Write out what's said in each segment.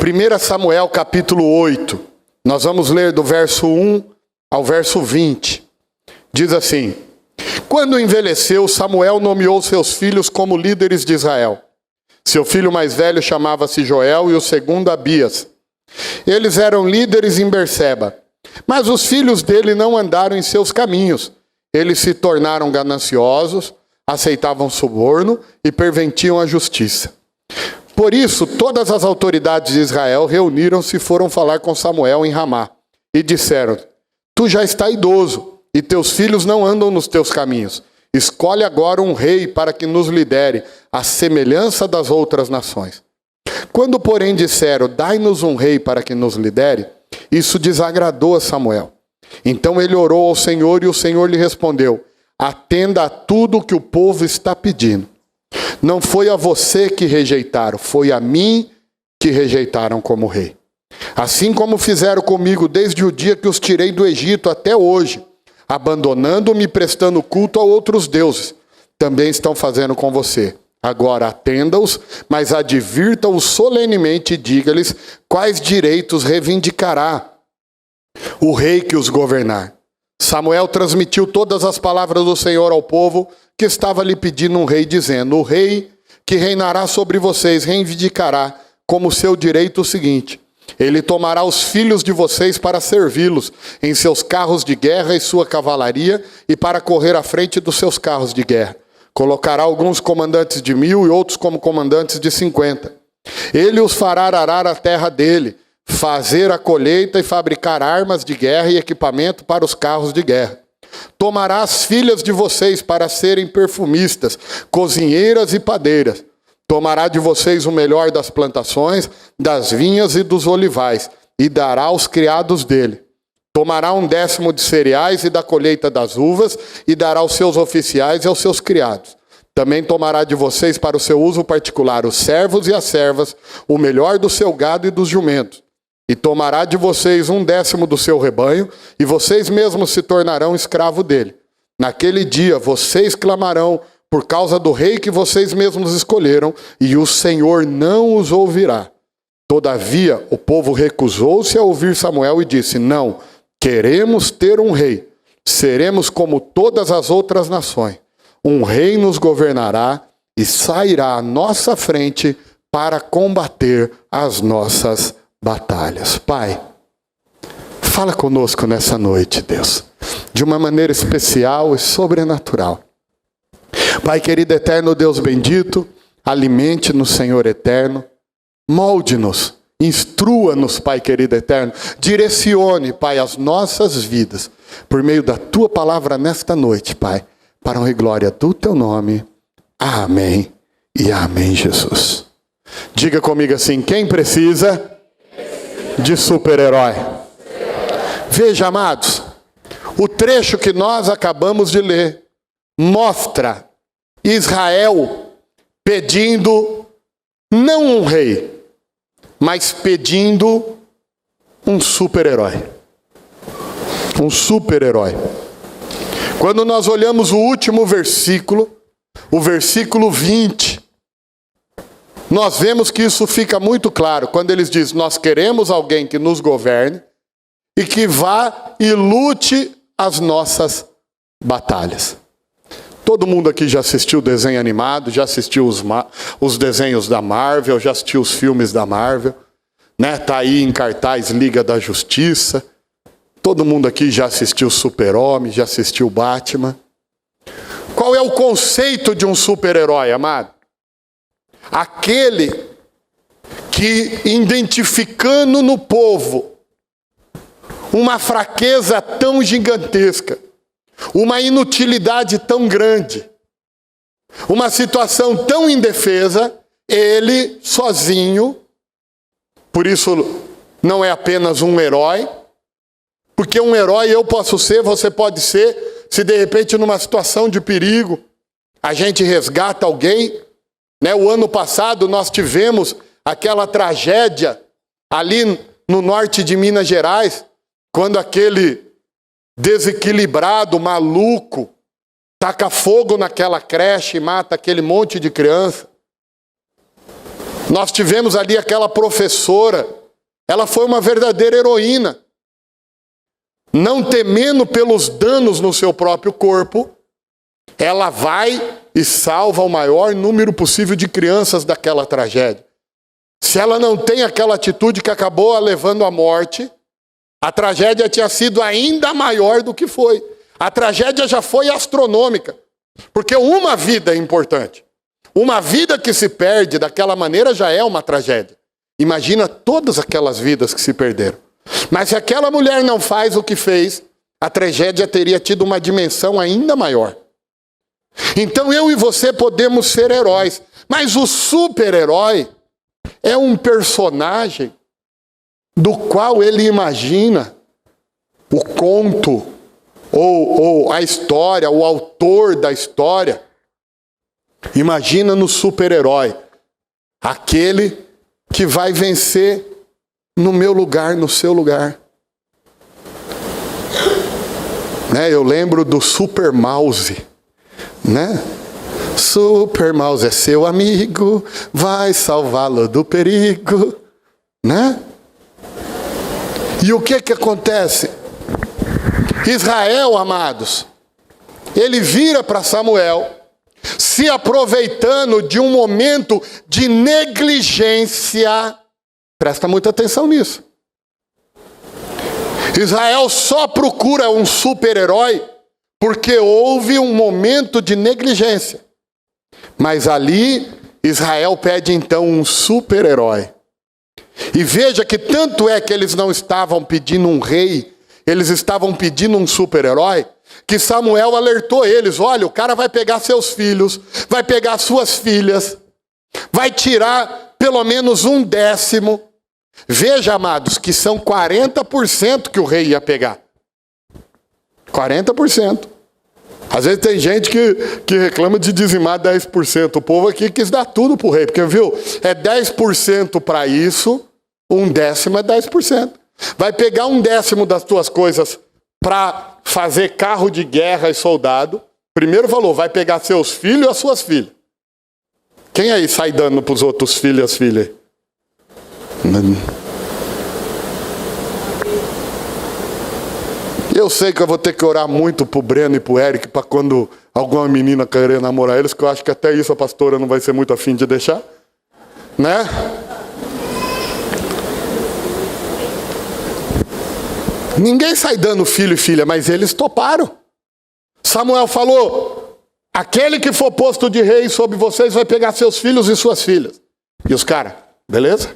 1 Samuel capítulo 8, nós vamos ler do verso 1 ao verso 20. Diz assim: Quando envelheceu, Samuel nomeou seus filhos como líderes de Israel. Seu filho mais velho chamava-se Joel e o segundo Abias. Eles eram líderes em Berseba. Mas os filhos dele não andaram em seus caminhos. Eles se tornaram gananciosos, aceitavam suborno e pervertiam a justiça. Por isso, todas as autoridades de Israel reuniram-se e foram falar com Samuel em Ramá. E disseram: Tu já está idoso, e teus filhos não andam nos teus caminhos. Escolhe agora um rei para que nos lidere, à semelhança das outras nações. Quando, porém, disseram: Dai-nos um rei para que nos lidere, isso desagradou a Samuel. Então ele orou ao Senhor e o Senhor lhe respondeu: Atenda a tudo o que o povo está pedindo. Não foi a você que rejeitaram, foi a mim que rejeitaram como rei. Assim como fizeram comigo desde o dia que os tirei do Egito até hoje, abandonando-me e prestando culto a outros deuses, também estão fazendo com você. Agora atenda-os, mas advirta-os solenemente e diga-lhes quais direitos reivindicará o rei que os governar. Samuel transmitiu todas as palavras do Senhor ao povo que estava lhe pedindo um rei, dizendo: O rei que reinará sobre vocês reivindicará como seu direito o seguinte: ele tomará os filhos de vocês para servi-los em seus carros de guerra e sua cavalaria e para correr à frente dos seus carros de guerra. Colocará alguns comandantes de 1000 e outros como comandantes de 50. Ele os fará arar a terra dele, fazer a colheita e fabricar armas de guerra e equipamento para os carros de guerra. Tomará as filhas de vocês para serem perfumistas, cozinheiras e padeiras. Tomará de vocês o melhor das plantações, das vinhas e dos olivais, e dará aos criados dele. Tomará 1/10 de cereais e da colheita das uvas, e dará aos seus oficiais e aos seus criados. Também tomará de vocês para o seu uso particular os servos e as servas, o melhor do seu gado e dos jumentos. E tomará de vocês 1/10 do seu rebanho, e vocês mesmos se tornarão escravo dele. Naquele dia vocês clamarão por causa do rei que vocês mesmos escolheram, e o Senhor não os ouvirá. Todavia, o povo recusou-se a ouvir Samuel e disse: Não, queremos ter um rei. Seremos como todas as outras nações. Um rei nos governará e sairá à nossa frente para combater as nossas batalhas. Pai, fala conosco nessa noite, Deus, de uma maneira especial e sobrenatural. Pai querido, eterno Deus bendito, alimente-nos, Senhor eterno, molde-nos, instrua-nos, Pai querido eterno, direcione, Pai, as nossas vidas, por meio da Tua palavra nesta noite, Pai, para a honra e glória do Teu nome. Amém e amém, Jesus. Diga comigo assim: quem precisa de super-herói? Veja, amados, o trecho que nós acabamos de ler mostra Israel pedindo não um rei, mas pedindo um super-herói. Um super-herói. Quando nós olhamos o último versículo, o versículo 20, nós vemos que isso fica muito claro, quando eles dizem: nós queremos alguém que nos governe e que vá e lute as nossas batalhas. Todo mundo aqui já assistiu desenho animado, já assistiu os desenhos da Marvel, já assistiu os filmes da Marvel, né? Tá aí em cartaz Liga da Justiça. Todo mundo aqui já assistiu Super-Homem, já assistiu Batman. Qual é o conceito de um super-herói, amado? Aquele que, identificando no povo uma fraqueza tão gigantesca, uma inutilidade tão grande, uma situação tão indefesa, ele sozinho, por isso não é apenas um herói, porque um herói eu posso ser, você pode ser, se de repente numa situação de perigo, a gente resgata alguém, né? O ano passado nós tivemos aquela tragédia ali no norte de Minas Gerais, quando aquele desequilibrado, maluco, taca fogo naquela creche e mata aquele monte de criança. Nós tivemos ali aquela professora Ela foi uma verdadeira heroína. Não temendo pelos danos no seu próprio corpo, ela vai e salva o maior número possível de crianças daquela tragédia. Se ela não tem aquela atitude que acabou a levando à morte, a tragédia tinha sido ainda maior do que foi. A tragédia já foi astronômica, porque uma vida é importante. Uma vida que se perde daquela maneira já é uma tragédia. Imagina todas aquelas vidas que se perderam. Mas se aquela mulher não faz o que fez, a tragédia teria tido uma dimensão ainda maior. Então eu e você podemos ser heróis, mas o super-herói é um personagem do qual ele imagina o conto, ou a história, o autor da história. Imagina no super-herói, aquele que vai vencer no meu lugar, no seu lugar. Né? Eu lembro do Super Mouse, né? Super Mouse é seu amigo, vai salvá-lo do perigo, né? E o que acontece? Israel, amados, ele vira para Samuel, se aproveitando de um momento de negligência. Presta muita atenção nisso. Israel só procura um super-herói porque houve um momento de negligência. Mas ali, Israel pede então um super-herói. E veja que tanto é que eles não estavam pedindo um rei, eles estavam pedindo um super-herói, que Samuel alertou eles: olha, o cara vai pegar seus filhos, vai pegar suas filhas, vai tirar pelo menos 1/10. Veja, amados, que são 40% que o rei ia pegar. 40%. Às vezes tem gente que reclama de dizimar 10%. O povo aqui quis dar tudo para o rei, porque viu, é 10% para isso, 1/10 é 10%. Vai pegar 1/10 das tuas coisas para fazer carro de guerra e soldado. Primeiro falou, vai pegar seus filhos e as suas filhas. Quem aí sai dando para os outros filhos e as filhas? Eu sei que eu vou ter que orar muito pro Breno e pro Eric para quando alguma menina querer namorar eles, que eu acho que até isso a pastora não vai ser muito afim de deixar, né? Ninguém sai dando filho e filha, mas eles toparam. Samuel falou, aquele que for posto de rei sobre vocês vai pegar seus filhos e suas filhas. E os caras, beleza?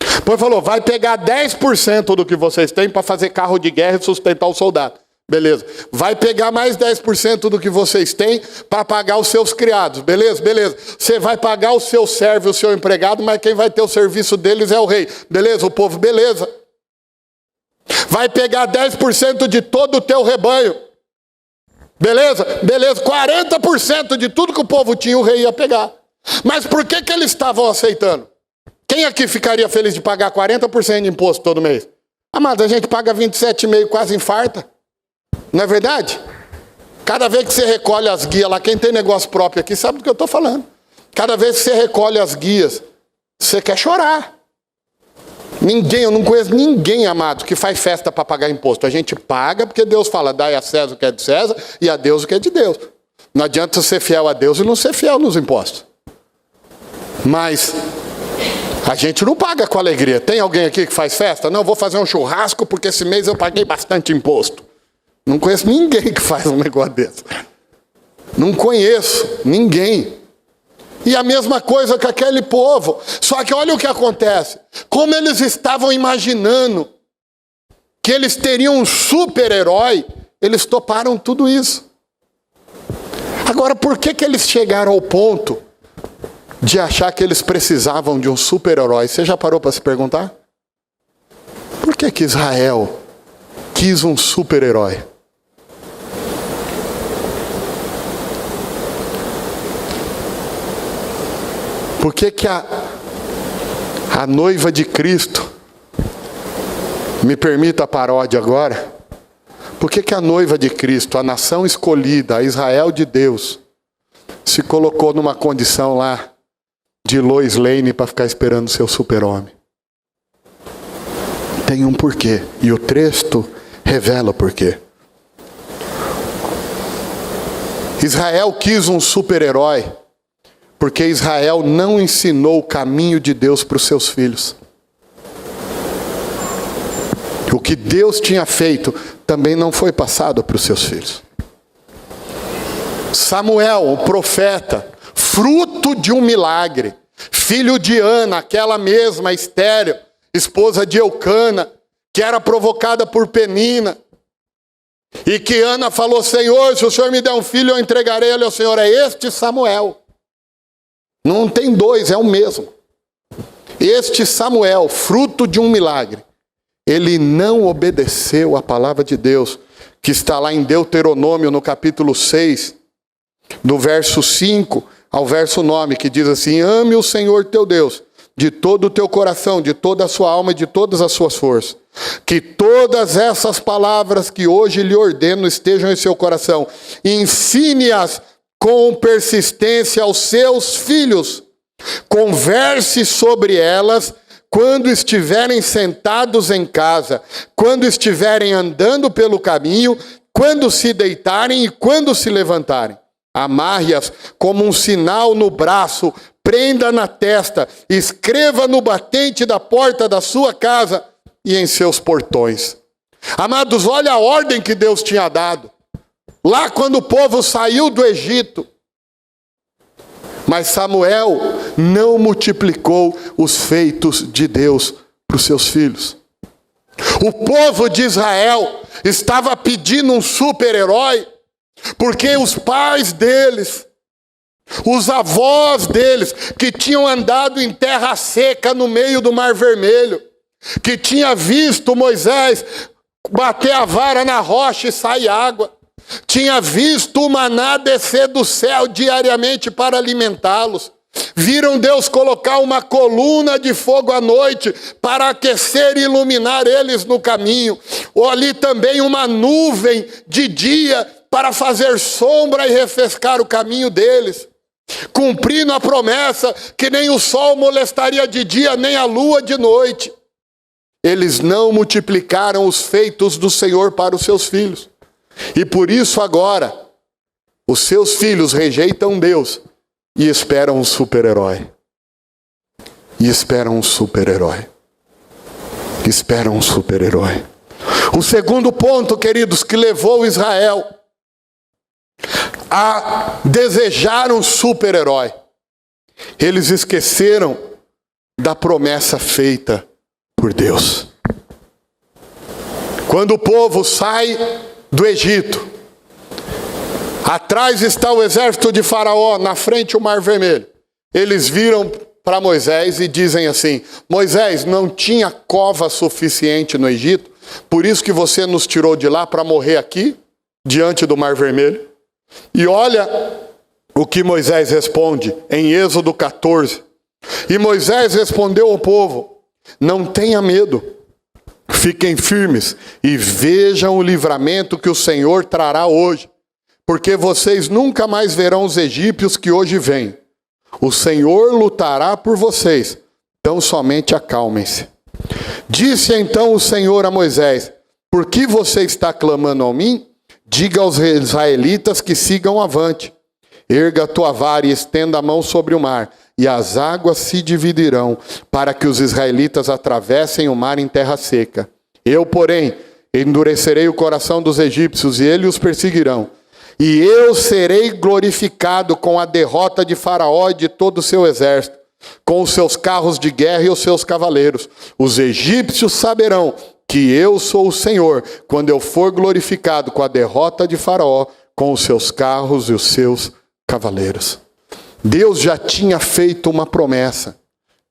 Depois falou, vai pegar 10% do que vocês têm para fazer carro de guerra e sustentar o soldado. Beleza. Vai pegar mais 10% do que vocês têm para pagar os seus criados. Beleza, beleza. Você vai pagar o seu servo e o seu empregado, mas quem vai ter o serviço deles é o rei. Beleza, o povo, beleza. Vai pegar 10% de todo o teu rebanho. Beleza, beleza. 40% de tudo que o povo tinha, o rei ia pegar. Mas por que eles estavam aceitando? Quem aqui ficaria feliz de pagar 40% de imposto todo mês? Amado, a gente paga 27,5%, quase infarta. Não é verdade? Cada vez que você recolhe as guias lá, quem tem negócio próprio aqui sabe do que eu estou falando. Cada vez que você recolhe as guias, você quer chorar. Eu não conheço ninguém, amado, que faz festa para pagar imposto. A gente paga porque Deus fala, dai a César o que é de César e a Deus o que é de Deus. Não adianta ser fiel a Deus e não ser fiel nos impostos. Mas a gente não paga com alegria. Tem alguém aqui que faz festa? Não, vou fazer um churrasco porque esse mês eu paguei bastante imposto. Não conheço ninguém que faz um negócio desse. Não conheço ninguém. E a mesma coisa com aquele povo. Só que olha o que acontece. Como eles estavam imaginando que eles teriam um super-herói, eles toparam tudo isso. Agora, por que eles chegaram ao ponto de achar que eles precisavam de um super-herói? Você já parou para se perguntar? Por que Israel quis um super-herói? Por que a noiva de Cristo, me permita a paródia agora, por que a noiva de Cristo, a nação escolhida, a Israel de Deus, se colocou numa condição lá de Lois Lane para ficar esperando seu super-homem? tem um porquê. E o texto revela o porquê. Israel quis um super-herói porque Israel não ensinou o caminho de Deus para os seus filhos. O que Deus tinha feito também não foi passado para os seus filhos. Samuel, o profeta, fruto de um milagre, filho de Ana, aquela mesma estéril, esposa de Eucana, que era provocada por Penina, e que Ana falou: Senhor, se o Senhor me der um filho, eu entregarei ele ao Senhor. É este Samuel. Não tem dois, é o mesmo. Este Samuel, fruto de um milagre, ele não obedeceu à palavra de Deus, que está lá em Deuteronômio, no capítulo 6, do verso 5 ao verso 9, que diz assim: ame o Senhor teu Deus de todo o teu coração, de toda a sua alma e de todas as suas forças. Que todas essas palavras que hoje lhe ordeno estejam em seu coração. Ensine-as com persistência aos seus filhos. Converse sobre elas quando estiverem sentados em casa, quando estiverem andando pelo caminho, quando se deitarem e quando se levantarem. Amarre-as como um sinal no braço, prenda na testa, escreva no batente da porta da sua casa e em seus portões. Amados, olha a ordem que Deus tinha dado. Lá quando o povo saiu do Egito. Mas Samuel não multiplicou os feitos de Deus para os seus filhos. O povo de Israel estava pedindo um super-herói, porque os pais deles, os avós deles, que tinham andado em terra seca no meio do Mar Vermelho, que tinha visto Moisés bater a vara na rocha e sair água, tinha visto o maná descer do céu diariamente para alimentá-los, viram Deus colocar uma coluna de fogo à noite para aquecer e iluminar eles no caminho, ou ali também uma nuvem de dia para fazer sombra e refrescar o caminho deles, cumprindo a promessa que nem o sol molestaria de dia, nem a lua de noite. Eles não multiplicaram os feitos do Senhor para os seus filhos. E por isso agora, os seus filhos rejeitam Deus e esperam um super-herói. E esperam um super-herói. Esperam um super-herói. O segundo ponto, queridos, que levou Israel a desejar um super-herói. Eles esqueceram da promessa feita por Deus. Quando o povo sai do Egito, atrás está o exército de Faraó, na frente o Mar Vermelho. Eles viram para Moisés e dizem assim: Moisés, não tinha cova suficiente no Egito, por isso que você nos tirou de lá para morrer aqui, diante do Mar Vermelho? E olha o que Moisés responde em Êxodo 14. E Moisés respondeu ao povo: não tenha medo, fiquem firmes e vejam o livramento que o Senhor trará hoje, porque vocês nunca mais verão os egípcios que hoje vêm. O Senhor lutará por vocês, então somente acalmem-se. Disse então o Senhor a Moisés: por que você está clamando a mim? Diga aos israelitas que sigam avante. Erga a tua vara e estenda a mão sobre o mar, e as águas se dividirão, para que os israelitas atravessem o mar em terra seca. Eu, porém, endurecerei o coração dos egípcios, e eles os perseguirão. E eu serei glorificado com a derrota de Faraó e de todo o seu exército, com os seus carros de guerra e os seus cavaleiros. Os egípcios saberão que eu sou o Senhor, quando eu for glorificado com a derrota de Faraó, com os seus carros e os seus cavaleiros. Deus já tinha feito uma promessa,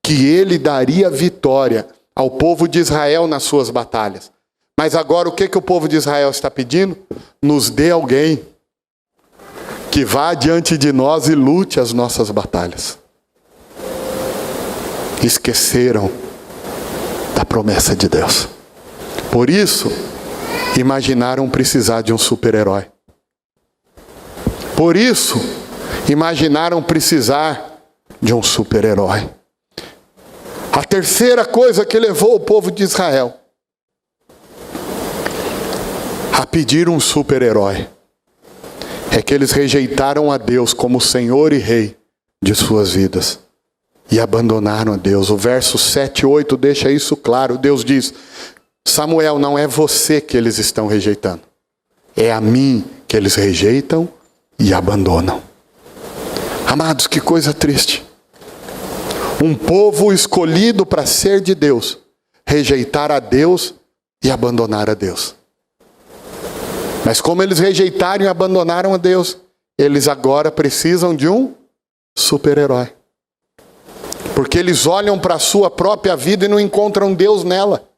que ele daria vitória ao povo de Israel nas suas batalhas. Mas agora o que o povo de Israel está pedindo? Nos dê alguém que vá diante de nós e lute as nossas batalhas. Esqueceram da promessa de Deus. Por isso, imaginaram precisar de um super-herói. Por isso, imaginaram precisar de um super-herói. A terceira coisa que levou o povo de Israel a pedir um super-herói é que eles rejeitaram a Deus como Senhor e Rei de suas vidas e abandonaram a Deus. O verso 7 e 8 deixa isso claro. Deus diz: Samuel, não é você que eles estão rejeitando, é a mim que eles rejeitam e abandonam. Amados, que coisa triste. Um povo escolhido para ser de Deus rejeitar a Deus e abandonar a Deus. Mas como eles rejeitaram e abandonaram a Deus, eles agora precisam de um super-herói. Porque eles olham para a sua própria vida e não encontram Deus nela.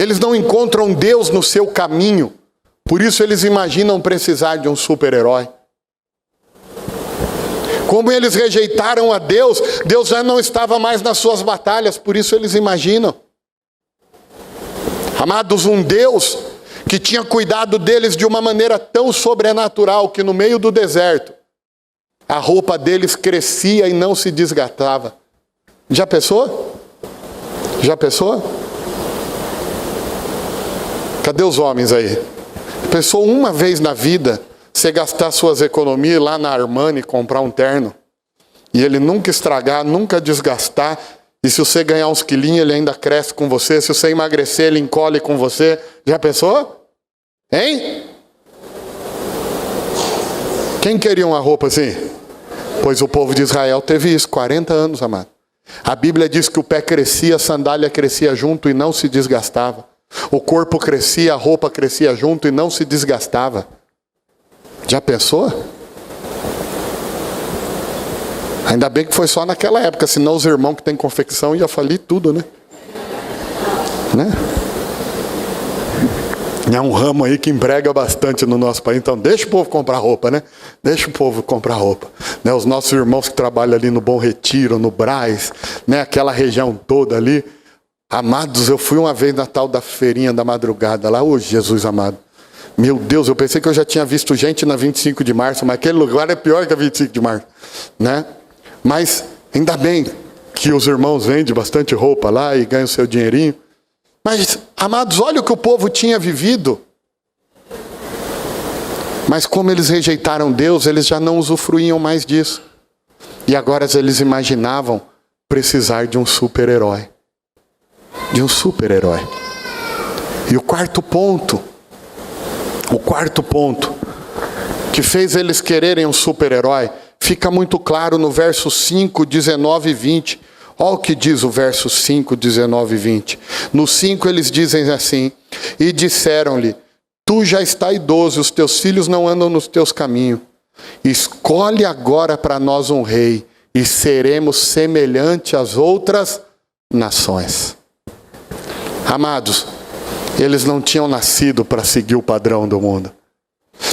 Eles não encontram Deus no seu caminho. Por isso eles imaginam precisar de um super-herói. Como eles rejeitaram a Deus, Deus já não estava mais nas suas batalhas, por isso eles imaginam. Amados, um Deus que tinha cuidado deles de uma maneira tão sobrenatural que no meio do deserto, a roupa deles crescia e não se desgastava. Já pensou? Já pensou? Cadê os homens aí? Pensou uma vez na vida você gastar suas economias lá na Armani, comprar um terno, e ele nunca estragar, nunca desgastar, e se você ganhar uns quilinhos, ele ainda cresce com você, se você emagrecer, ele encolhe com você. Já pensou? Hein? Quem queria uma roupa assim? Pois o povo de Israel teve isso, 40 anos, amado. A Bíblia diz que o pé crescia, a sandália crescia junto e não se desgastava. O corpo crescia, a roupa crescia junto e não se desgastava. Já pensou? Ainda bem que foi só naquela época, senão os irmãos que têm confecção iam falir tudo, né? É um ramo aí que emprega bastante no nosso país, então deixa o povo comprar roupa, né? Deixa o povo comprar roupa. Né? Os nossos irmãos que trabalham ali no Bom Retiro, no Brás, né? Aquela região toda ali. Amados, eu fui uma vez na tal da feirinha da madrugada lá, ô Jesus amado. Meu Deus, eu pensei que eu já tinha visto gente na 25 de março, mas aquele lugar é pior que a 25 de março, né? Mas ainda bem que os irmãos vendem bastante roupa lá e ganham seu dinheirinho. Mas, amados, olha o que o povo tinha vivido. Mas como eles rejeitaram Deus, eles já não usufruíam mais disso. E agora eles imaginavam precisar de um super-herói. De um super-herói. E o quarto ponto que fez eles quererem um super-herói, fica muito claro no verso 5, 19 e 20. Olha o que diz o verso 5, 19 e 20. No 5 eles dizem assim: e disseram-lhe, tu já estás idoso, os teus filhos não andam nos teus caminhos. Escolhe agora para nós um rei, e seremos semelhante às outras nações. Amados, eles não tinham nascido para seguir o padrão do mundo.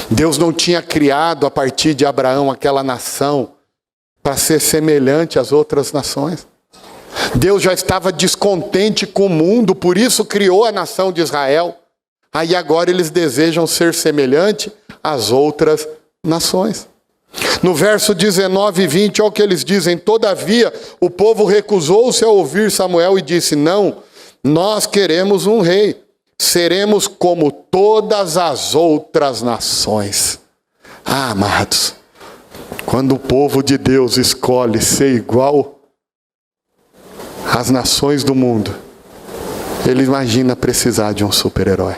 Deus não tinha criado a partir de Abraão aquela nação para ser semelhante às outras nações. Deus já estava descontente com o mundo, por isso criou a nação de Israel. Aí agora eles desejam ser semelhante às outras nações. No verso 19 e 20, olha o que eles dizem: todavia o povo recusou-se a ouvir Samuel e disse, não, nós queremos um rei, seremos como todas as outras nações. Ah, amados, quando o povo de Deus escolhe ser igual às nações do mundo, ele imagina precisar de um super-herói.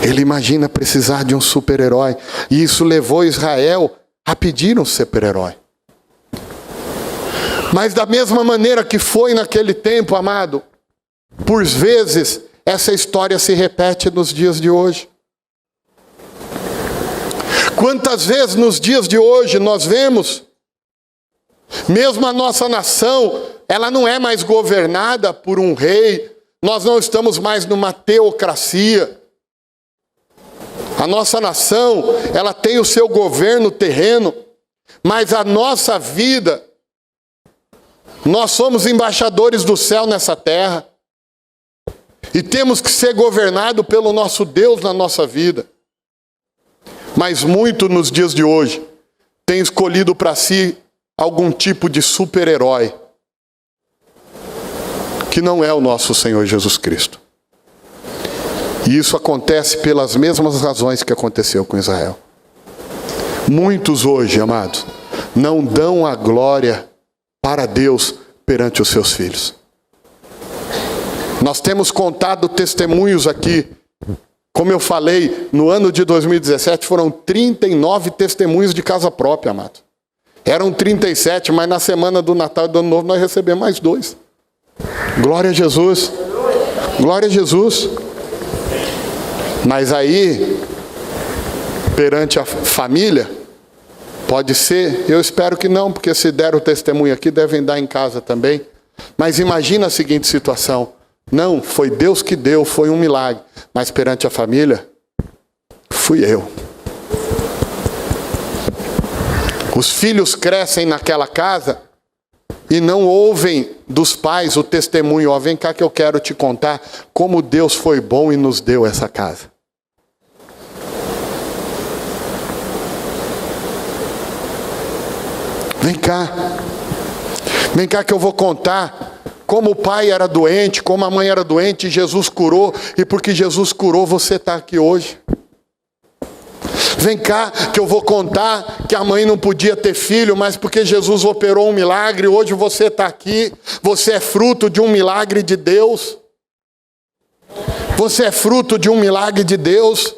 Ele imagina precisar de um super-herói. E isso levou Israel a pedir um super-herói. Mas da mesma maneira que foi naquele tempo, amado, por vezes essa história se repete nos dias de hoje. Quantas vezes nos dias de hoje nós vemos, mesmo a nossa nação, ela não é mais governada por um rei, nós não estamos mais numa teocracia. A nossa nação, ela tem o seu governo terreno, mas a nossa vida, nós somos embaixadores do céu nessa terra. E temos que ser governados pelo nosso Deus na nossa vida. Mas muito nos dias de hoje, tem escolhido para si algum tipo de super-herói, que não é o nosso Senhor Jesus Cristo. E isso acontece pelas mesmas razões que aconteceu com Israel. Muitos hoje, amados, não dão a glória para Deus perante os seus filhos. Nós temos contado testemunhos aqui. Como eu falei, no ano de 2017 foram 39 testemunhos de casa própria, amado. Eram 37, mas na semana do Natal e do Ano Novo nós recebemos mais 2. Glória a Jesus. Glória a Jesus. Mas aí, perante a família, pode ser, eu espero que não, porque se der o testemunho aqui, devem dar em casa também. Mas imagina a seguinte situação. Não, foi Deus que deu, foi um milagre. Mas perante a família, fui eu. Os filhos crescem naquela casa e não ouvem dos pais o testemunho. Ó, vem cá que eu quero te contar como Deus foi bom e nos deu essa casa. Vem cá. Vem cá que eu vou contar como o pai era doente, como a mãe era doente, e Jesus curou. E porque Jesus curou, você está aqui hoje. Vem cá que eu vou contar que a mãe não podia ter filho, mas porque Jesus operou um milagre, hoje você está aqui. Você é fruto de um milagre de Deus. Você é fruto de um milagre de Deus.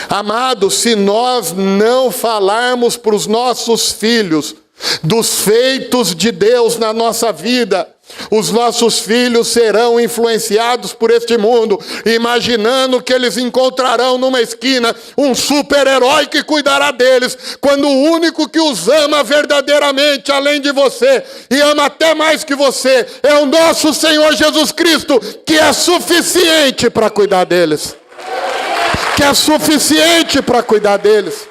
Amados, se nós não falarmos para os nossos filhos dos feitos de Deus na nossa vida, os nossos filhos serão influenciados por este mundo, imaginando que eles encontrarão numa esquina um super-herói que cuidará deles, quando o único que os ama verdadeiramente, além de você, e ama até mais que você, é o nosso Senhor Jesus Cristo, que é suficiente para cuidar deles. Que é suficiente para cuidar deles.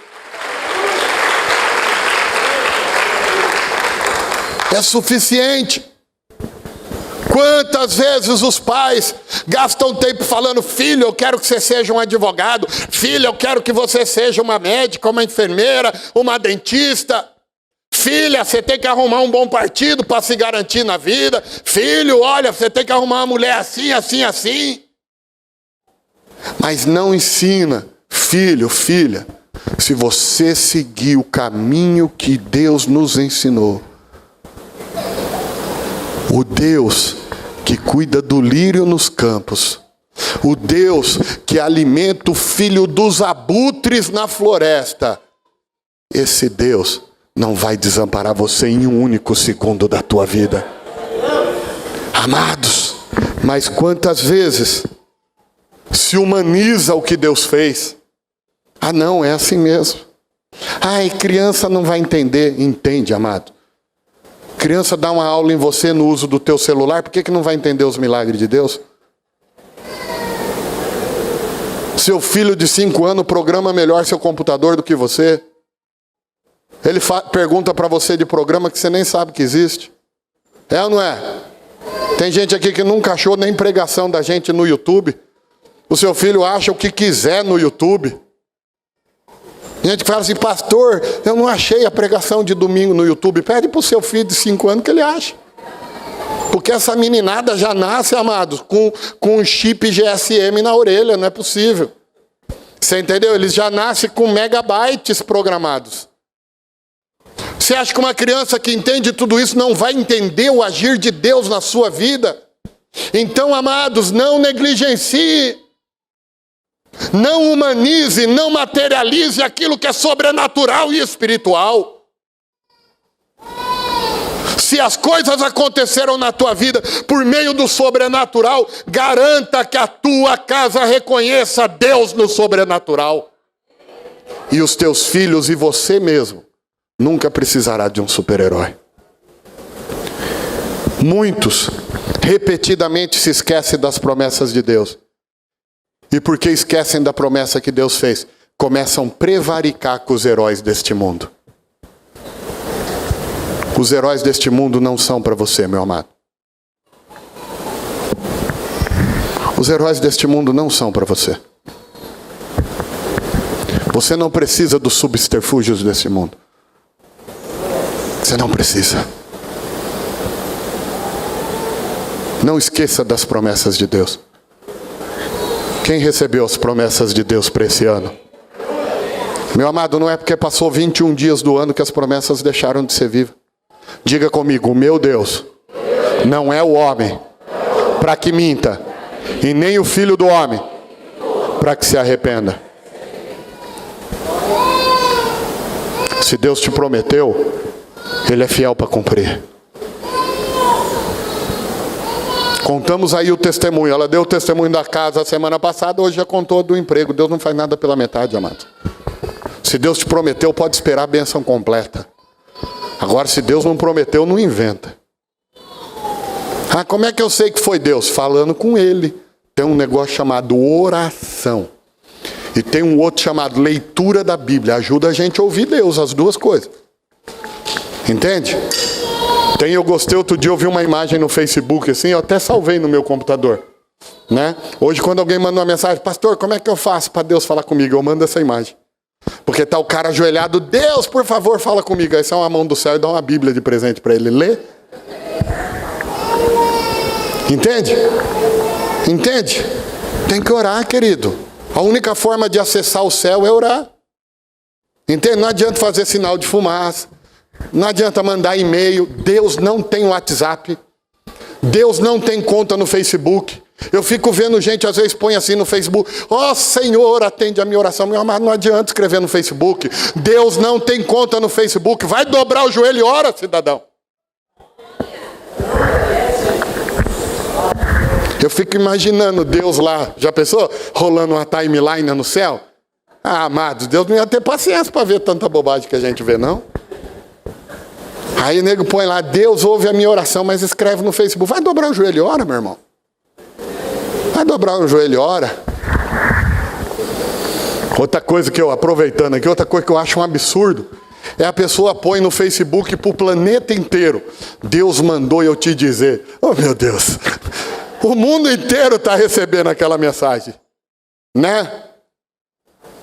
É suficiente. Quantas vezes os pais gastam tempo falando: filho, eu quero que você seja um advogado. Filho, eu quero que você seja uma médica, uma enfermeira, uma dentista. Filha, você tem que arrumar um bom partido para se garantir na vida. Filho, olha, você tem que arrumar uma mulher assim, assim, assim. Mas não ensina, filho, filha, se você seguir o caminho que Deus nos ensinou. O Deus que cuida do lírio nos campos, o Deus que alimenta o filho dos abutres na floresta, esse Deus não vai desamparar você em um único segundo da tua vida. Amados, mas quantas vezes se humaniza o que Deus fez? Ah, não, é assim mesmo. Ai, criança não vai entender. Entende, amado? Criança dá uma aula em você no uso do teu celular, por que não vai entender os milagres de Deus? Seu filho de 5 anos programa melhor seu computador do que você. Ele pergunta para você de programa que você nem sabe que existe. É ou não é? Tem gente aqui que nunca achou nem pregação da gente no YouTube. O seu filho acha o que quiser no YouTube. A gente fala assim: pastor, eu não achei a pregação de domingo no YouTube. Pede para o seu filho de 5 anos que ele ache. Porque essa meninada já nasce, amados, com um chip GSM na orelha, não é possível. Você entendeu? Eles já nascem com megabytes programados. Você acha que uma criança que entende tudo isso não vai entender o agir de Deus na sua vida? Então, amados, não negligencie. Não humanize, não materialize aquilo que é sobrenatural e espiritual. Se as coisas aconteceram na tua vida por meio do sobrenatural, garanta que a tua casa reconheça Deus no sobrenatural. E os teus filhos e você mesmo nunca precisará de um super-herói. Muitos repetidamente se esquecem das promessas de Deus. E porque esquecem da promessa que Deus fez, começam a prevaricar com os heróis deste mundo. Os heróis deste mundo não são para você, meu amado. Os heróis deste mundo não são para você. Você não precisa dos subterfúgios desse mundo. Você não precisa. Não esqueça das promessas de Deus. Quem recebeu as promessas de Deus para esse ano? Meu amado, não é porque passou 21 dias do ano que as promessas deixaram de ser vivas. Diga comigo, o meu Deus não é o homem para que minta, e nem o filho do homem para que se arrependa. Se Deus te prometeu, Ele é fiel para cumprir. Contamos aí o testemunho. Ela deu o testemunho da casa a semana passada, hoje já contou do emprego. Deus não faz nada pela metade, amado. Se Deus te prometeu, pode esperar a bênção completa. Agora, se Deus não prometeu, não inventa. Ah, como é que eu sei que foi Deus? Falando com Ele. Tem um negócio chamado oração. E tem um outro chamado leitura da Bíblia. Ajuda a gente a ouvir Deus, as duas coisas. Entende? Eu gostei, outro dia eu vi uma imagem no Facebook, assim, eu até salvei no meu computador. Né? Hoje, quando alguém manda uma mensagem, pastor, como é que eu faço para Deus falar comigo? Eu mando essa imagem. Porque está o cara ajoelhado, Deus, por favor, fala comigo. Aí sai uma mão do céu e dá uma Bíblia de presente para ele ler. Entende? Entende? Tem que orar, querido. A única forma de acessar o céu é orar. Entende? Não adianta fazer sinal de fumaça. Não adianta mandar e-mail. Deus não tem WhatsApp. Deus não tem conta no Facebook. Eu fico vendo gente, às vezes põe assim no Facebook, ó Senhor, atende a minha oração. Meu amado, não adianta escrever no Facebook. Deus não tem conta no Facebook. Vai dobrar o joelho e ora, cidadão. Eu fico imaginando Deus lá, já pensou? Rolando uma timeline no céu. Ah, amados, Deus não ia ter paciência para ver tanta bobagem que a gente vê, não. Aí o nego põe lá, Deus ouve a minha oração, mas escreve no Facebook. Vai dobrar o joelho e ora, meu irmão. Vai dobrar o joelho e ora. Outra coisa que eu, aproveitando aqui, outra coisa que eu acho um absurdo, é a pessoa põe no Facebook pro planeta inteiro. Deus mandou eu te dizer. Oh, meu Deus. O mundo inteiro está recebendo aquela mensagem. Né?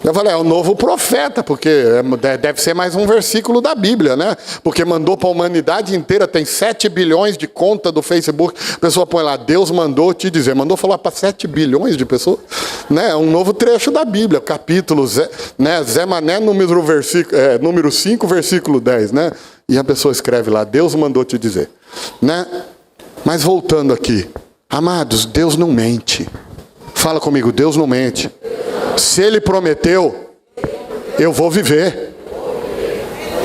Eu falei, é o novo profeta, porque deve ser mais um versículo da Bíblia, né? Porque mandou para a humanidade inteira, tem 7 bilhões de conta do Facebook. A pessoa põe lá, Deus mandou te dizer. Mandou falar para 7 bilhões de pessoas. Né? É um novo trecho da Bíblia, capítulo Zé Mané, número 5, versículo 10. Né? E a pessoa escreve lá, Deus mandou te dizer. Né? Mas voltando aqui, amados, Deus não mente. Fala comigo, Deus não mente. Se Ele prometeu, eu vou viver.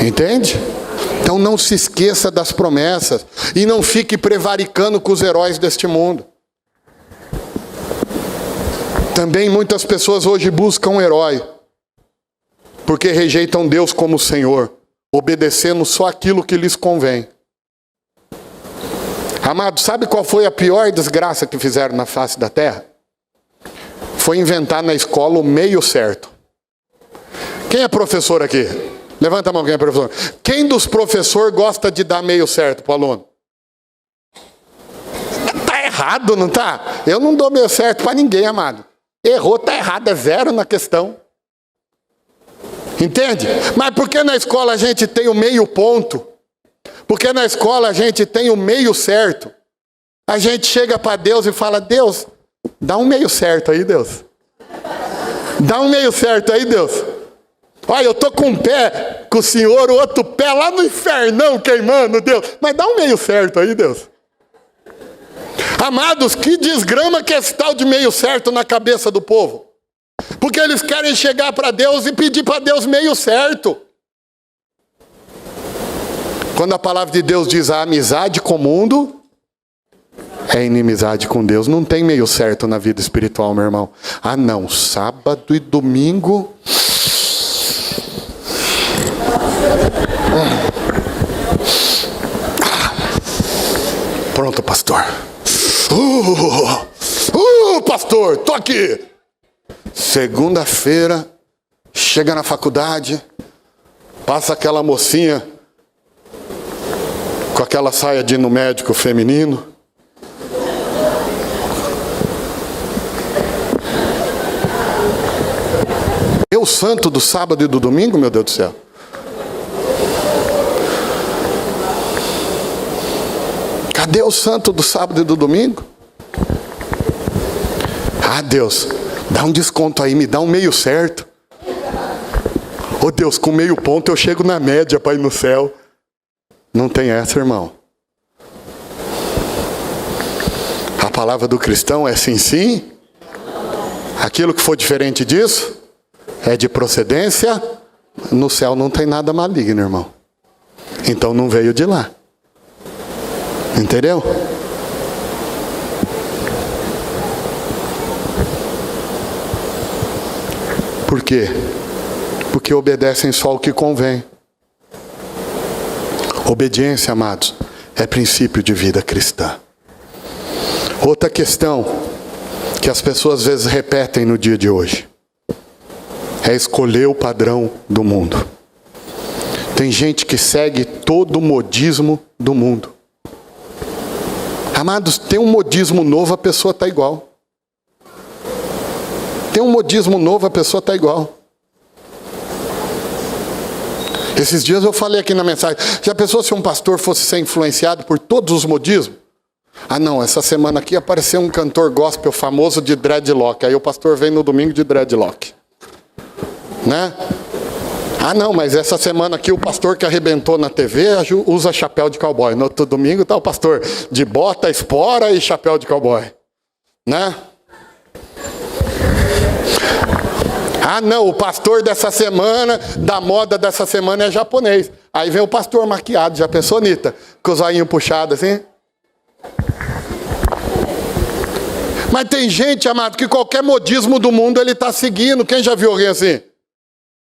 Entende? Então não se esqueça das promessas. E não fique prevaricando com os heróis deste mundo. Também muitas pessoas hoje buscam um herói. Porque rejeitam Deus como Senhor. Obedecendo só aquilo que lhes convém. Amado, sabe qual foi a pior desgraça que fizeram na face da terra? Foi inventar na escola o meio certo. Quem é professor aqui? Levanta a mão, quem é professor? Quem dos professores gosta de dar meio certo para o aluno? Tá errado, não tá? Eu não dou meio certo para ninguém, amado. Errou, tá errado, é 0 na questão. Entende? Mas por que na escola a gente tem o meio ponto? Porque na escola a gente tem o meio certo. A gente chega para Deus e fala, Deus, dá um meio certo aí, Deus. Dá um meio certo aí, Deus. Olha, eu tô com um pé com o Senhor, o outro pé lá no infernão queimando, Deus. Mas dá um meio certo aí, Deus. Amados, que desgrama que é esse tal de meio certo na cabeça do povo. Porque eles querem chegar para Deus e pedir para Deus meio certo. Quando a palavra de Deus diz a amizade com o mundo, é inimizade com Deus. Não tem meio certo na vida espiritual, meu irmão. Ah, não. Sábado e domingo. Pronto, pastor. Pastor, tô aqui. Segunda-feira, chega na faculdade, passa aquela mocinha com aquela saia de ir no médico feminino. Eu santo do sábado e do domingo, meu Deus do céu. Cadê o santo do sábado e do domingo? Ah, Deus, dá um desconto aí, me dá um meio certo. Ô Deus, com meio ponto eu chego na média para ir no céu. Não tem essa, irmão. A palavra do cristão é sim, sim. Aquilo que for diferente disso é de procedência. No céu não tem nada maligno, irmão. Então não veio de lá. Entendeu? Por quê? Porque obedecem só o que convém. Obediência, amados, é princípio de vida cristã. Outra questão que as pessoas às vezes repetem no dia de hoje é escolher o padrão do mundo. Tem gente que segue todo o modismo do mundo. Amados, tem um modismo novo, a pessoa está igual. Tem um modismo novo, a pessoa está igual. Esses dias eu falei aqui na mensagem, já pensou se um pastor fosse ser influenciado por todos os modismos? Ah não, essa semana aqui apareceu um cantor gospel famoso de dreadlock. Aí o pastor vem no domingo de dreadlock. Né? Ah não, mas essa semana aqui o pastor que arrebentou na TV usa chapéu de cowboy. No outro domingo está o pastor de bota, espora e chapéu de cowboy. Né? Ah não, o pastor dessa semana, da moda dessa semana é japonês. Aí vem o pastor maquiado, já pensou, Nita? Com o zoinho puxado assim. Mas tem gente, amado, que qualquer modismo do mundo ele está seguindo. Quem já viu alguém assim?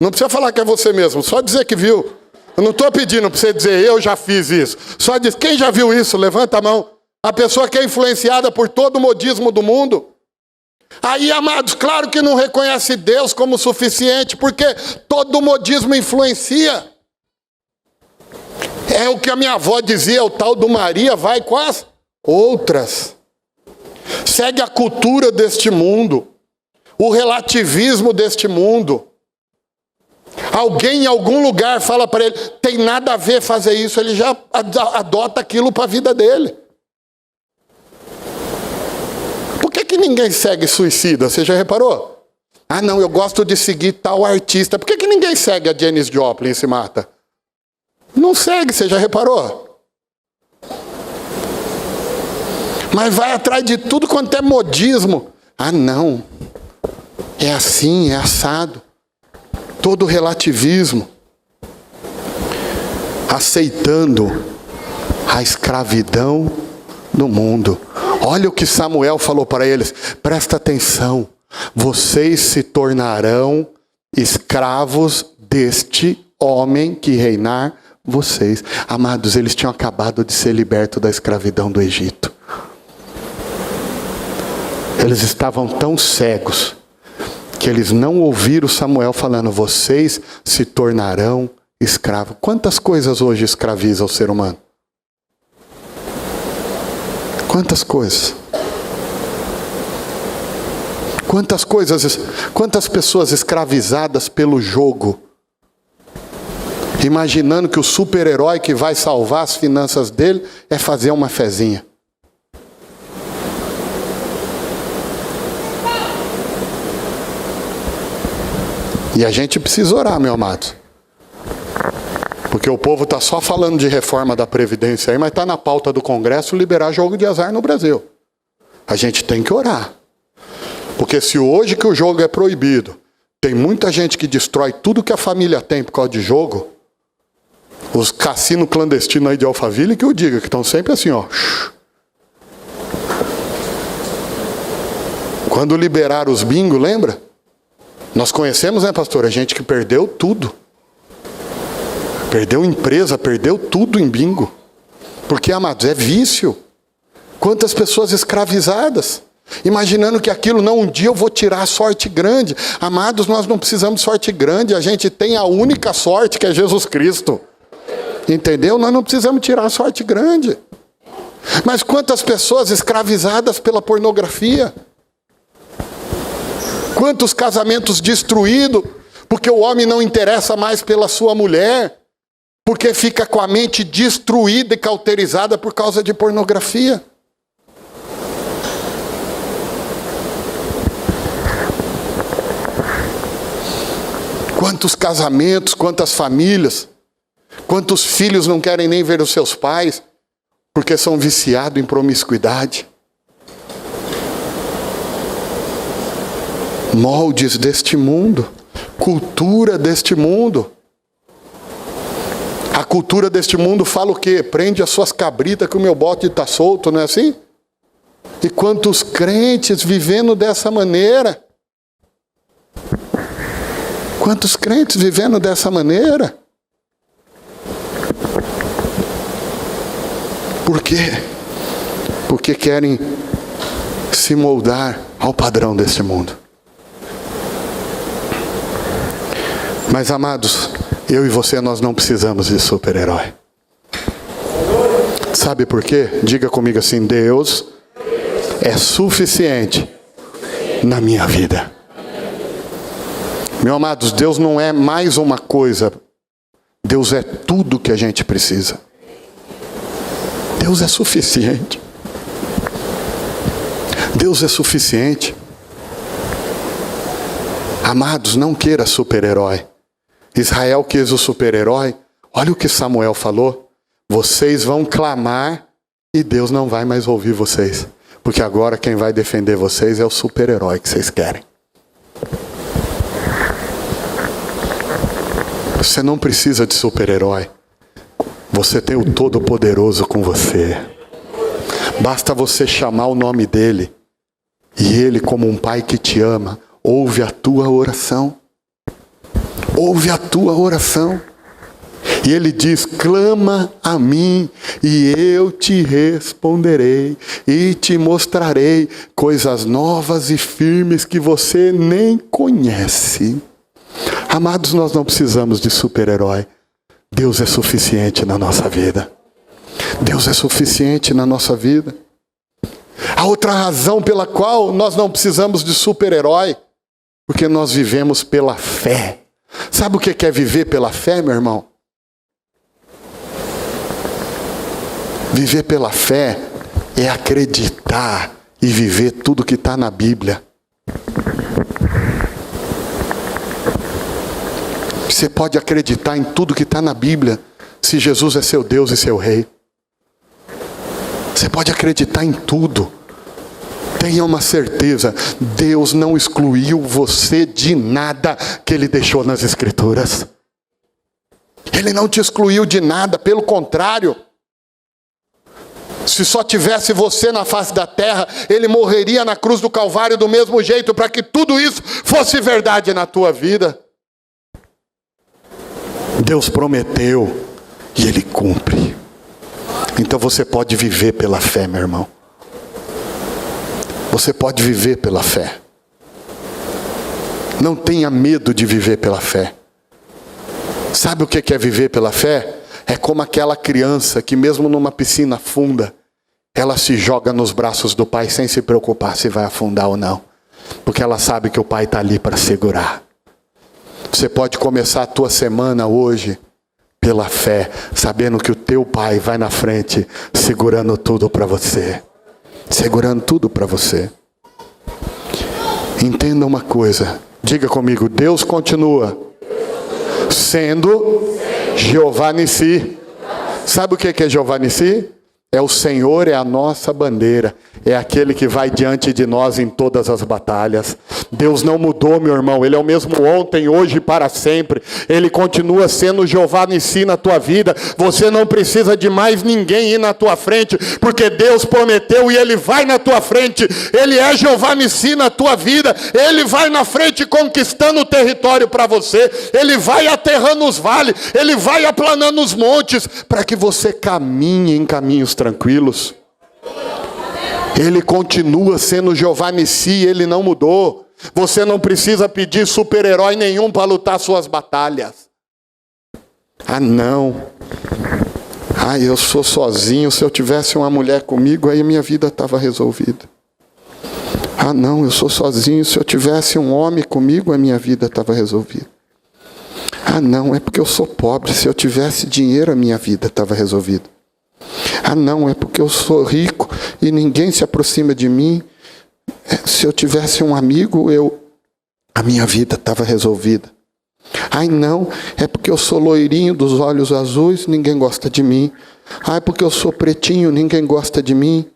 Não precisa falar que é você mesmo, só dizer que viu. Eu não estou pedindo para você dizer, eu já fiz isso. Só diz, quem já viu isso? Levanta a mão. A pessoa que é influenciada por todo o modismo do mundo. Aí, amados, claro que não reconhece Deus como suficiente, porque todo o modismo influencia. É o que a minha avó dizia, o tal do Maria vai com as outras. Segue a cultura deste mundo, o relativismo deste mundo. Alguém em algum lugar fala para ele, tem nada a ver fazer isso, ele já adota aquilo para a vida dele. Por que ninguém segue suicida? Você já reparou? Ah não, eu gosto de seguir tal artista. Por que ninguém segue a Janis Joplin e se mata? Não segue, você já reparou? Mas vai atrás de tudo quanto é modismo. Ah não, é assim, é assado. Todo relativismo. Aceitando a escravidão do mundo. Olha o que Samuel falou para eles. Presta atenção. Vocês se tornarão escravos deste homem que reinar vocês. Amados, eles tinham acabado de ser libertos da escravidão do Egito. Eles estavam tão cegos que eles não ouviram Samuel falando, vocês se tornarão escravos. Quantas coisas hoje escravizam o ser humano? Quantas coisas? Quantas pessoas escravizadas pelo jogo, imaginando que o super-herói que vai salvar as finanças dele é fazer uma fezinha. E a gente precisa orar, meu amado. Porque o povo está só falando de reforma da Previdência aí, mas está na pauta do Congresso liberar jogo de azar no Brasil. A gente tem que orar. Porque se hoje que o jogo é proibido, tem muita gente que destrói tudo que a família tem por causa de jogo, os cassinos clandestinos aí de Alphaville, que eu diga, que estão sempre assim, ó. Quando liberaram os bingo, lembra? Nós conhecemos, né, pastor? A gente que perdeu tudo. Perdeu empresa, perdeu tudo em bingo. Porque, amados, é vício. Quantas pessoas escravizadas. Imaginando que aquilo, não, um dia eu vou tirar a sorte grande. Amados, nós não precisamos de sorte grande. A gente tem a única sorte, que é Jesus Cristo. Entendeu? Nós não precisamos tirar a sorte grande. Mas quantas pessoas escravizadas pela pornografia. Quantos casamentos destruídos, porque o homem não interessa mais pela sua mulher. Porque fica com a mente destruída e cauterizada por causa de pornografia. Quantos casamentos, quantas famílias, quantos filhos não querem nem ver os seus pais, porque são viciados em promiscuidade. Moldes deste mundo, cultura deste mundo. A cultura deste mundo fala o quê? Prende as suas cabritas que o meu bote está solto, não é assim? E quantos crentes vivendo dessa maneira? Quantos crentes vivendo dessa maneira? Por quê? Porque querem se moldar ao padrão deste mundo. Mas, amados, eu e você, nós não precisamos de super-herói. Sabe por quê? Diga comigo assim: Deus é suficiente na minha vida. Meus amados, Deus não é mais uma coisa. Deus é tudo que a gente precisa. Deus é suficiente. Deus é suficiente. Amados, não queira super-herói. Israel quis o super-herói. Olha o que Samuel falou. Vocês vão clamar e Deus não vai mais ouvir vocês. Porque agora quem vai defender vocês é o super-herói que vocês querem. Você não precisa de super-herói. Você tem o Todo-Poderoso com você. Basta você chamar o nome dele. E ele, como um pai que te ama, ouve a tua oração. Ouve a tua oração. E ele diz: clama a mim e eu te responderei e te mostrarei coisas novas e firmes que você nem conhece. Amados, nós não precisamos de super-herói. Deus é suficiente na nossa vida. Deus é suficiente na nossa vida. A outra razão pela qual nós não precisamos de super-herói, porque nós vivemos pela fé. Sabe o que é viver pela fé, meu irmão? Viver pela fé é acreditar e viver tudo que está na Bíblia. Você pode acreditar em tudo que está na Bíblia, se Jesus é seu Deus e seu Rei. Você pode acreditar em tudo. Tenha uma certeza, Deus não excluiu você de nada que Ele deixou nas Escrituras. Ele não te excluiu de nada, pelo contrário. Se só tivesse você na face da terra, Ele morreria na cruz do Calvário do mesmo jeito, para que tudo isso fosse verdade na tua vida. Deus prometeu e Ele cumpre. Então você pode viver pela fé, meu irmão. Você pode viver pela fé. Não tenha medo de viver pela fé. Sabe o que é viver pela fé? É como aquela criança que mesmo numa piscina funda, ela se joga nos braços do pai sem se preocupar se vai afundar ou não. Porque ela sabe que o pai está ali para segurar. Você pode começar a tua semana hoje pela fé, sabendo que o teu pai vai na frente, segurando tudo para você. Segurando tudo para você. Entenda uma coisa. Diga comigo: Deus continua sendo Jeová Nissi. Sabe o que é Jeová Nissi? É o Senhor, é a nossa bandeira. É aquele que vai diante de nós em todas as batalhas. Deus não mudou, meu irmão. Ele é o mesmo ontem, hoje e para sempre. Ele continua sendo Jeová Nissi na tua vida. Você não precisa de mais ninguém ir na tua frente, porque Deus prometeu e Ele vai na tua frente. Ele é Jeová Nissi na tua vida. Ele vai na frente conquistando o território para você. Ele vai aterrando os vales. Ele vai aplanando os montes, para que você caminhe em caminhos tranquilos. Ele continua sendo Jeová Nissi, Ele não mudou. Você não precisa pedir super-herói nenhum para lutar suas batalhas. Ah, não. Ah, eu sou sozinho. Se eu tivesse uma mulher comigo, aí minha vida estava resolvida. Ah, não, eu sou sozinho. Se eu tivesse um homem comigo, a minha vida estava resolvida. Ah, não, é porque eu sou pobre. Se eu tivesse dinheiro, a minha vida estava resolvida. Ah, não, é porque eu sou rico e ninguém se aproxima de mim. Se eu tivesse um amigo, a minha vida estava resolvida. Ai, não, é porque eu sou loirinho dos olhos azuis, ninguém gosta de mim. Ai, porque eu sou pretinho, ninguém gosta de mim.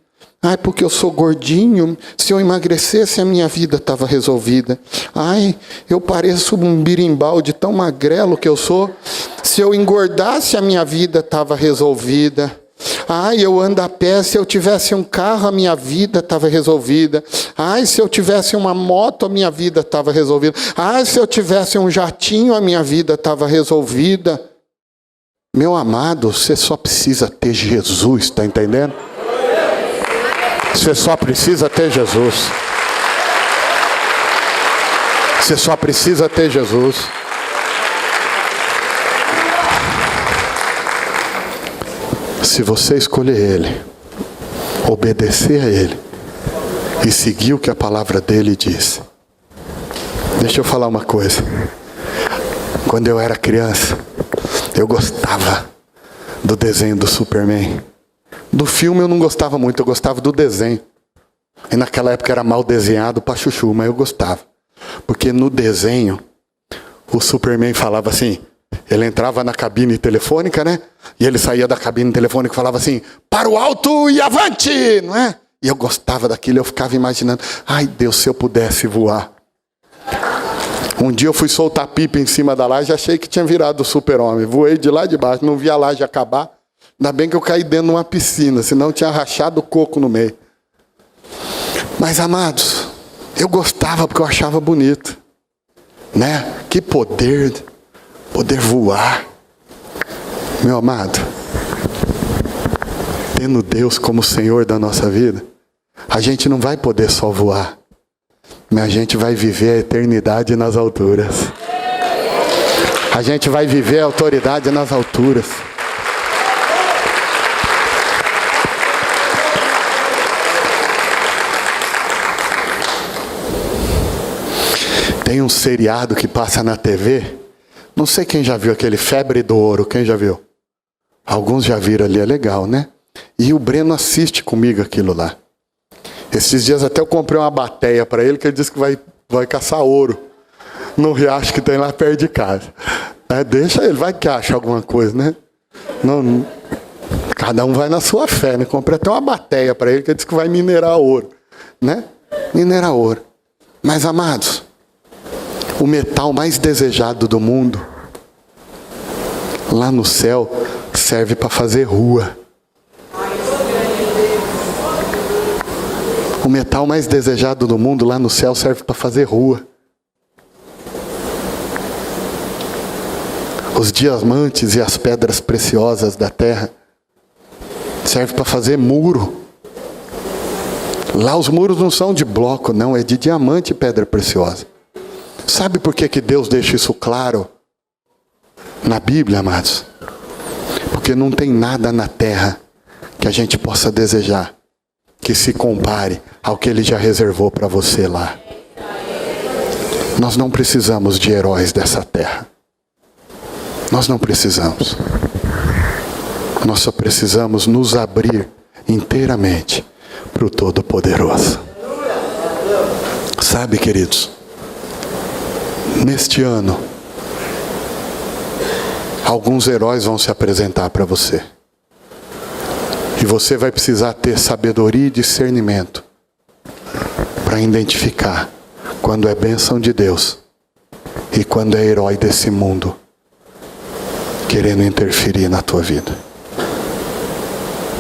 Ai, porque eu sou gordinho, se eu emagrecesse, a minha vida estava resolvida. Ai, eu pareço um birimbau de tão magrelo que eu sou. Se eu engordasse, a minha vida estava resolvida. Ai, eu ando a pé, se eu tivesse um carro, a minha vida estava resolvida. Ai, se eu tivesse uma moto, a minha vida estava resolvida. Ai, se eu tivesse um jatinho, a minha vida estava resolvida. Meu amado, você só precisa ter Jesus, está entendendo? Você só precisa ter Jesus. Você só precisa ter Jesus. Se você escolher Ele, obedecer a Ele e seguir o que a palavra dele diz. Deixa eu falar uma coisa. Quando eu era criança, eu gostava do desenho do Superman. Do filme eu não gostava muito, eu gostava do desenho. E naquela época era mal desenhado pra chuchu, mas eu gostava. Porque no desenho, o Superman falava assim, ele entrava na cabine telefônica, né? E ele saía da cabine telefônica e falava assim, para o alto e avante, não é? E eu gostava daquilo, eu ficava imaginando, ai Deus, se eu pudesse voar. Um dia eu fui soltar pipa em cima da laje, achei que tinha virado o Super-Homem. Voei de lá de baixo, não vi a laje acabar. Ainda bem que eu caí dentro de uma piscina, senão eu tinha rachado o coco no meio. Mas, amados, eu gostava porque eu achava bonito. Né? Que poder voar. Meu amado, tendo Deus como Senhor da nossa vida, a gente não vai poder só voar, mas a gente vai viver a eternidade nas alturas. A gente vai viver a autoridade nas alturas. Tem um seriado que passa na TV. Não sei quem já viu aquele Febre do Ouro. Quem já viu? Alguns já viram ali, é legal, né? E o Breno assiste comigo aquilo lá. Esses dias até eu comprei uma bateia para ele, que ele disse que vai caçar ouro no riacho que tem lá perto de casa. Deixa ele, vai que acha alguma coisa, né? Não, cada um vai na sua fé, né? Comprei até uma bateia para ele, que ele disse que vai minerar ouro, né? Minerar ouro. Mas, amados, o metal mais desejado do mundo, lá no céu, serve para fazer rua. O metal mais desejado do mundo, lá no céu, serve para fazer rua. Os diamantes e as pedras preciosas da terra servem para fazer muro. Lá os muros não são de bloco, não, é de diamante e pedra preciosa. Sabe por que Deus deixa isso claro na Bíblia, amados? Porque não tem nada na terra que a gente possa desejar que se compare ao que Ele já reservou para você lá. Nós não precisamos de heróis dessa terra. Nós não precisamos. Nós só precisamos nos abrir inteiramente para o Todo-Poderoso. Sabe, queridos? Neste ano, alguns heróis vão se apresentar para você. E você vai precisar ter sabedoria e discernimento para identificar quando é bênção de Deus e quando é herói desse mundo querendo interferir na tua vida.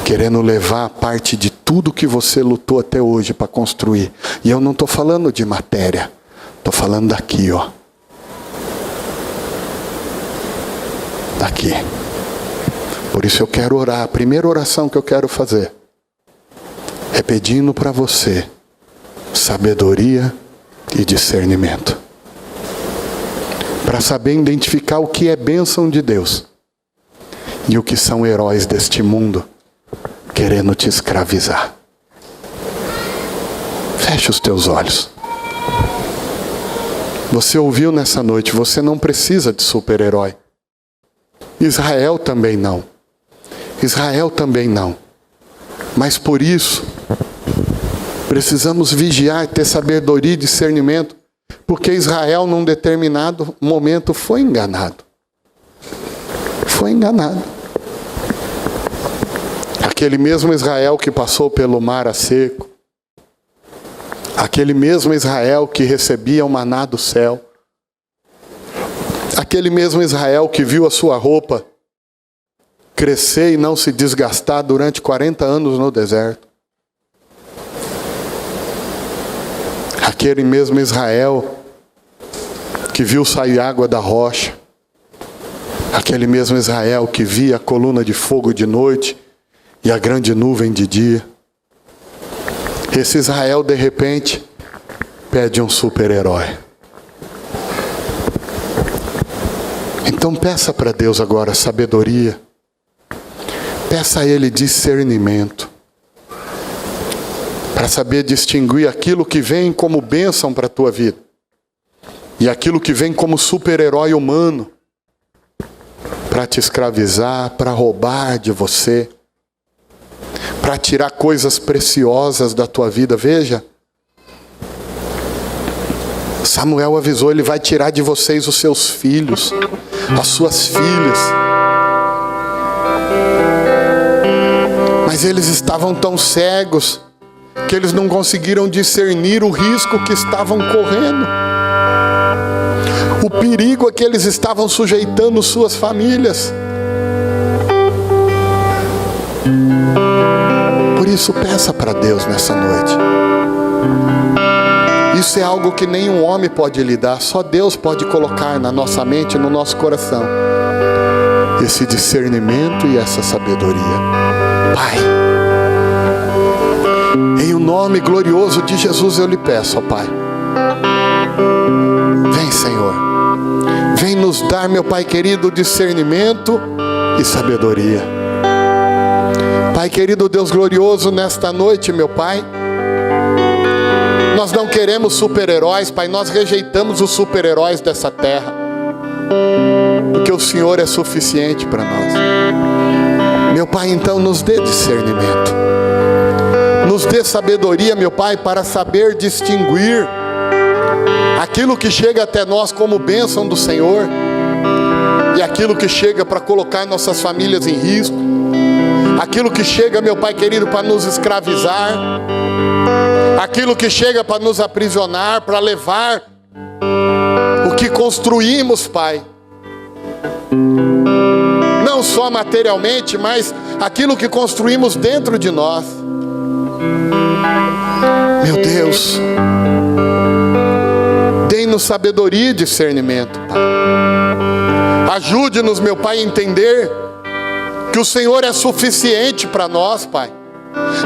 Querendo levar a parte de tudo que você lutou até hoje para construir. E eu não estou falando de matéria. Estou falando daqui, ó. Daqui. Por isso eu quero orar. A primeira oração que eu quero fazer é pedindo para você sabedoria e discernimento. Para saber identificar o que é bênção de Deus e o que são heróis deste mundo querendo te escravizar. Feche os teus olhos. Você ouviu nessa noite, você não precisa de super-herói. Israel também não. Israel também não. Mas por isso, precisamos vigiar, ter sabedoria e discernimento, porque Israel, num determinado momento, foi enganado. Foi enganado. Aquele mesmo Israel que passou pelo mar a seco, aquele mesmo Israel que recebia o maná do céu, aquele mesmo Israel que viu a sua roupa crescer e não se desgastar durante 40 anos no deserto, aquele mesmo Israel que viu sair água da rocha, aquele mesmo Israel que via a coluna de fogo de noite e a grande nuvem de dia. Esse Israel, de repente, pede um super-herói. Então peça para Deus agora sabedoria. Peça a Ele discernimento. Para saber distinguir aquilo que vem como bênção para a tua vida. E aquilo que vem como super-herói humano. Para te escravizar, para roubar de você. Para tirar coisas preciosas da tua vida. Veja, Samuel avisou, ele vai tirar de vocês os seus filhos, as suas filhas. Mas eles estavam tão cegos que eles não conseguiram discernir o risco que estavam correndo. O perigo a que eles estavam sujeitando suas famílias. Por isso, peça para Deus nessa noite. Isso é algo que nenhum homem pode lhe dar. Só Deus pode colocar na nossa mente, no nosso coração, esse discernimento e essa sabedoria. Pai, em o nome glorioso de Jesus eu lhe peço, ó Pai. Vem, Senhor. Vem nos dar, meu Pai querido, discernimento e sabedoria. Pai querido, Deus glorioso, nesta noite, meu Pai, nós não queremos super-heróis, Pai, nós rejeitamos os super-heróis dessa terra, porque o Senhor é suficiente para nós. Meu Pai, então nos dê discernimento, nos dê sabedoria, meu Pai, para saber distinguir aquilo que chega até nós como bênção do Senhor e aquilo que chega para colocar nossas famílias em risco. Aquilo que chega, meu Pai querido, para nos escravizar. Aquilo que chega para nos aprisionar, para levar o que construímos, Pai. Não só materialmente, mas aquilo que construímos dentro de nós. Meu Deus, dê-nos sabedoria e discernimento, Pai. Ajude-nos, meu Pai, a entender que o Senhor é suficiente para nós, Pai.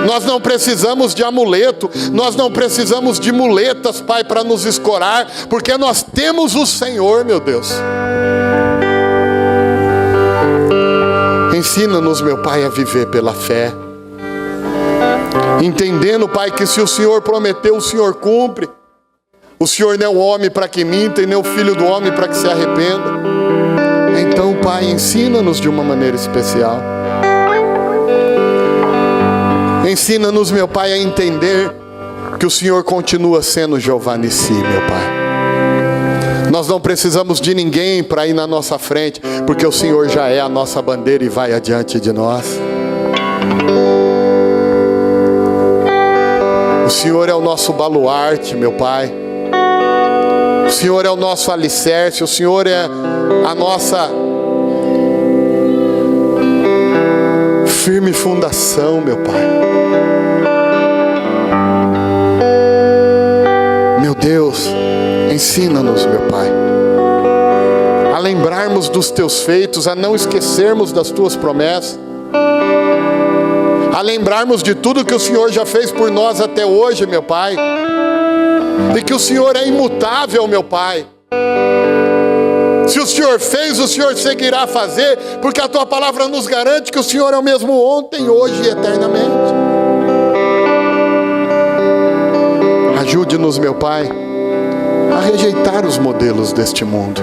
Nós não precisamos de amuleto, nós não precisamos de muletas, Pai, para nos escorar, porque nós temos o Senhor, meu Deus. Ensina-nos, meu Pai, a viver pela fé, entendendo, Pai, que se o Senhor prometeu, o Senhor cumpre. O Senhor não é o homem para que minta, e nem o filho do homem para que se arrependa. Então, Pai, ensina-nos de uma maneira especial. Ensina-nos, meu Pai, a entender que o Senhor continua sendo Jeová Nissi, meu Pai. Nós não precisamos de ninguém para ir na nossa frente, porque o Senhor já é a nossa bandeira e vai adiante de nós. O Senhor é o nosso baluarte, meu Pai. O Senhor é o nosso alicerce, o Senhor é a nossa firme fundação, meu Pai. Meu Deus, ensina-nos, meu Pai, a lembrarmos dos Teus feitos, a não esquecermos das Tuas promessas, a lembrarmos de tudo que o Senhor já fez por nós até hoje, meu Pai, e que o Senhor é imutável, meu Pai. Se o Senhor fez, o Senhor seguirá a fazer, porque a Tua palavra nos garante que o Senhor é o mesmo ontem, hoje e eternamente. Ajude-nos, meu Pai, a rejeitar os modelos deste mundo.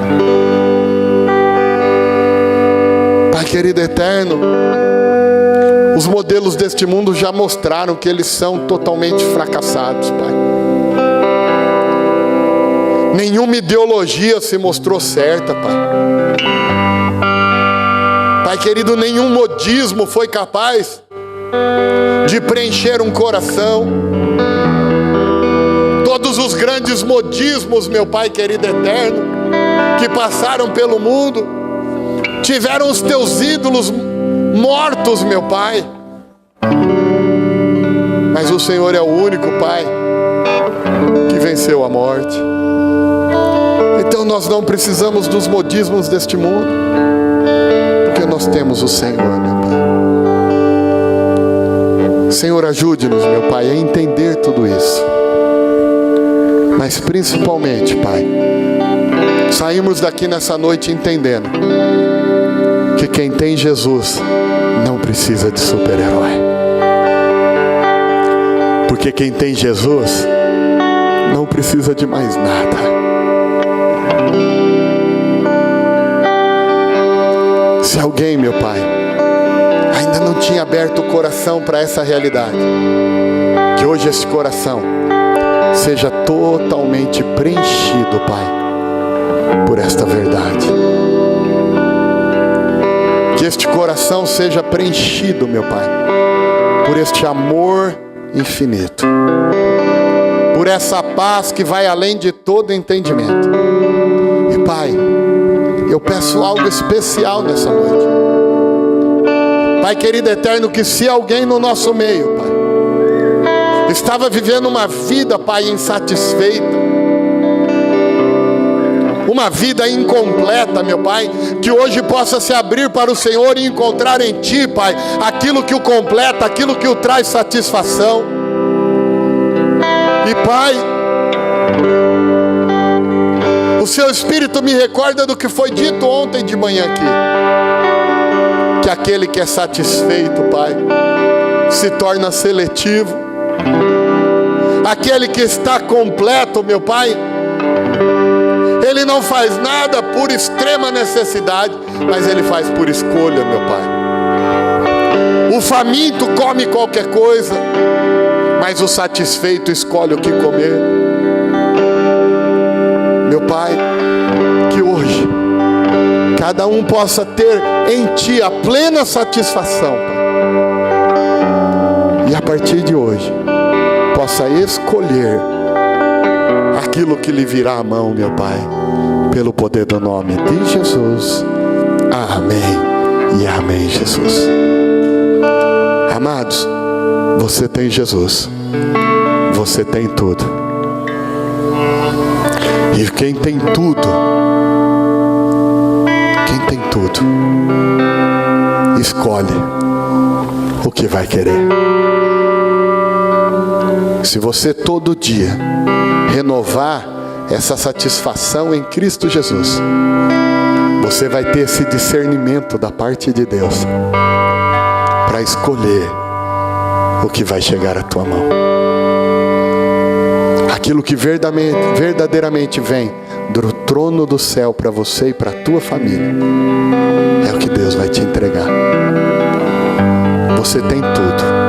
Pai querido eterno, os modelos deste mundo já mostraram que eles são totalmente fracassados, Pai. Nenhuma ideologia se mostrou certa, Pai. Pai querido, nenhum modismo foi capaz de preencher um coração. Todos os grandes modismos, meu Pai querido eterno, que passaram pelo mundo, tiveram os teus ídolos mortos, meu Pai. Mas o Senhor é o único, Pai, que venceu a morte. Então nós não precisamos dos modismos deste mundo, porque nós temos o Senhor, meu Pai. Senhor, ajude-nos, meu Pai, a entender tudo isso. Mas principalmente, Pai, saímos daqui nessa noite entendendo que quem tem Jesus não precisa de super-herói. Porque quem tem Jesus não precisa de mais nada. Se alguém, meu Pai, ainda não tinha aberto o coração para essa realidade, que hoje esse coração seja totalmente preenchido, Pai, por esta verdade. Que este coração seja preenchido, meu Pai, por este amor infinito, por essa paz que vai além de todo entendimento. E Pai, eu peço algo especial nessa noite. Pai querido eterno, que se alguém no nosso meio, Pai, estava vivendo uma vida, Pai, insatisfeita, uma vida incompleta, meu Pai, que hoje possa se abrir para o Senhor e encontrar em Ti, Pai, aquilo que o completa, aquilo que o traz satisfação. E Pai, o Seu Espírito me recorda do que foi dito ontem de manhã aqui, que aquele que é satisfeito, Pai, se torna seletivo. Aquele que está completo, meu Pai, ele não faz nada por extrema necessidade, mas ele faz por escolha, meu Pai. O faminto come qualquer coisa, mas o satisfeito escolhe o que comer. Meu Pai, que hoje cada um possa ter em Ti a plena satisfação, Pai. E a partir de hoje possa escolher aquilo que lhe virá à mão, meu Pai, pelo poder do nome de Jesus. Amém e amém, Jesus. Amados, você tem Jesus, você tem tudo. E quem tem tudo, escolhe o que vai querer. Se você todo dia renovar essa satisfação em Cristo Jesus, você vai ter esse discernimento da parte de Deus para escolher o que vai chegar à tua mão. Aquilo que verdadeiramente vem do trono do céu para você e para a tua família, é o que Deus vai te entregar. Você tem tudo.